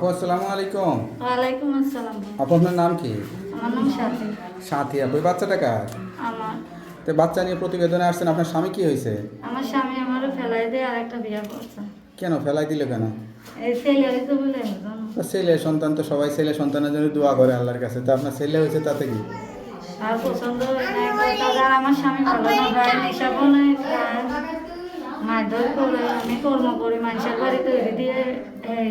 আসসালামু আলাইকুম। ওয়ালাইকুম আসসালাম। আপনার নাম কি? আমার নাম সাথী। সাথী। আপনি বাচ্চাটা কার? আমার তো বাচ্চা নিয়ে প্রতিবেদনে আসছেন, আপনার স্বামী কি হয়েছে? আমার স্বামী আমারও ফেলাই দিয়ে আর একটা বিয়ে করছে। কেন ফেলাই দিল কেন? এই ছেলে হয়েছে বলে জানো। তো ছেলে সন্তান তো সবাই ছেলে সন্তানের জন্য দোয়া করে আল্লাহর কাছে, তো আপনার ছেলে হয়েছে তাতে কি? আর পছন্দ হয় না তাদের। আমার স্বামী ভালো না ভাই, নেশা বলে মারধর করে, আমি কর্ম করি মানুষের বাড়ি তৈরি দিয়ে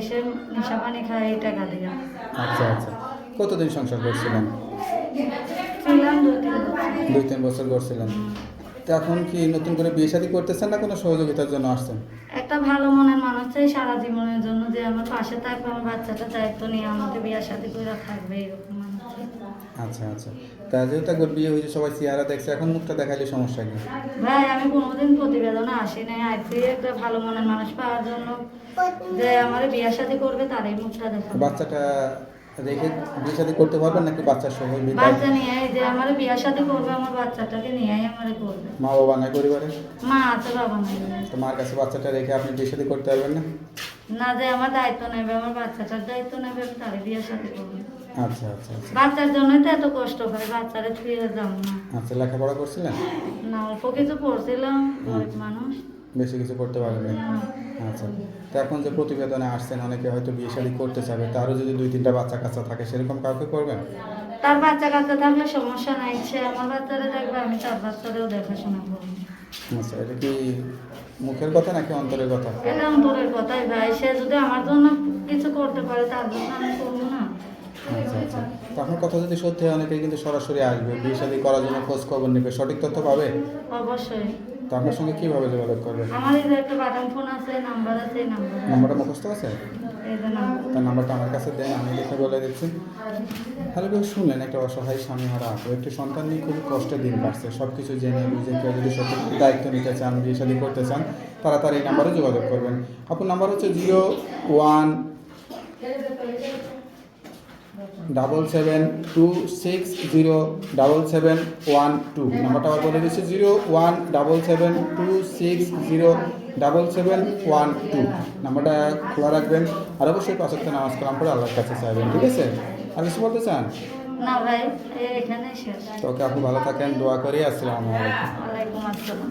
এসে নেশা পানি খাই এই টাকা দিয়ে। আচ্ছা আচ্ছা। কতদিন সংসার করছিলেন? ছিলাম 2-3 বছর। 2-3 বছর করছিলেন। তো এখন কি নতুন করে বিয়ে শাদী করতেছেন না কোনো সহযোগিতার জন্য আসছেন? একটা ভালো মনের মানুষ চাই সারা জীবনের জন্য, যে আমার পাশে থাকবে, আমার বাচ্চাটা দায়িত্ব নিয়ে আমাকে বিয়ে শাদী করে থাকবে, এরকম মানুষ চাই। আচ্ছা আচ্ছা। তা যেহেতু একবার বিয়ে হয়েছে, সবাই চেহারা দেখছে, এখন মুখটা দেখাইলে সমস্যা কি? ভাই আমি কোনোদিন প্রতিবেদনে আসি নাই, আজকে একটা ভালো মনের মানুষ পাওয়ার জন্য, যে আমার বিয়ে শাদী করবে তারই মুখটা দেখা। বাচ্চাটা রেখে বিয়ে শাদী করতে পারবেন নাকি বাচ্চার সহ? বাচ্চা নিয়ে যে আমার বিয়ে শাদী করবে, আমার বাচ্চাটাকে নিয়েই আমার করবে। মা বাবা নাই পরিবারে? মা আছে, বাবা নাই। তো মার কাছে বাচ্চাটা রেখে আপনি বিয়ে শাদী করতে পারবেন না? না, যে আমার দায়িত্ব নেবে, আমার বাচ্চাটার দায়িত্ব নেবে, আমি তারই বিয়ে শাদী করবো। আচ্ছা আচ্ছা আচ্ছা। বাচ্চার জন্যই তো এত কষ্ট হয়, বাচ্চারা ফিরে যাবো না। আচ্ছা, লেখাপড়া করছিলেন? না, অল্প কিছু পড়ছিলাম, গরিব মানুষ। বেশি কিছু করতে পারবেন? আচ্ছা। তো এখন যে প্রতিবেদনে আসছেন, অনেকে হয়তো বিয়ে শাদী করতে চাবে, তারও যদি 2-3টা বাচ্চা কাচ্চা থাকে, সেরকম কাউকে করবেন? তার বাচ্চা কাচ্চা থাকলে সমস্যা নাই, সে আমার বাচ্চারা দেখবে, আমি তার বাচ্চাদেরও দেখাশোনা করবো। আচ্ছা, এটা কি মুখের কথা নাকি অন্তরের কথা? এটা অন্তরের কথাই ভাই, সে যদি আমার জন্য কিছু করতে পারে তার জন্য আমি করবো না। আচ্ছা আচ্ছা। তো আপনার কথা যদি সত্যি হয়, অনেকেই কিন্তু সরাসরি আসবে বিয়ে শাদী করার জন্য, খোঁজ খবর নেবে, সঠিক তথ্য পাবে। অবশ্যই। তো আপনার সঙ্গে কীভাবে যোগাযোগ করবে? আমার এই যে একটা বাটন ফোন আছে, নাম্বার আছে, এই নাম্বারটা মুখস্থ আছে? এই যে নাম্বার। তার নাম্বারটা আমার কাছে দেন, আমি লিখে বলে দিচ্ছি। তাহলে কেউ শুনলেন, একটা অসহায় স্বামী হারা আপু একটি সন্তান নিয়ে খুবই কষ্টের দিন কাটছে। সব কিছু জেনে বুঝে কেউ যদি সঠিক দায়িত্ব নিতে চান, বিয়ে শাদী করতে চান, তারা তার এই নাম্বারে যোগাযোগ করবেন। আপুর নাম্বার হচ্ছে 0177260712। নাম্বারটা আবার বলে দিচ্ছি, 0177260712। নাম্বারটা খোলা রাখবেন, আর অবশ্যই 5 ওয়াক্ত নামাজ কালাম করে আল্লাহর কাছে চাইবেন, ঠিক আছে? আর কিছু বলতে চান? না ভাই, এখানে শেষ। তো ওকে আপু, ভালো থাকেন, দোয়া করি। আসসালামু আলাইকুম। ওয়ালাইকুম আসসালাম।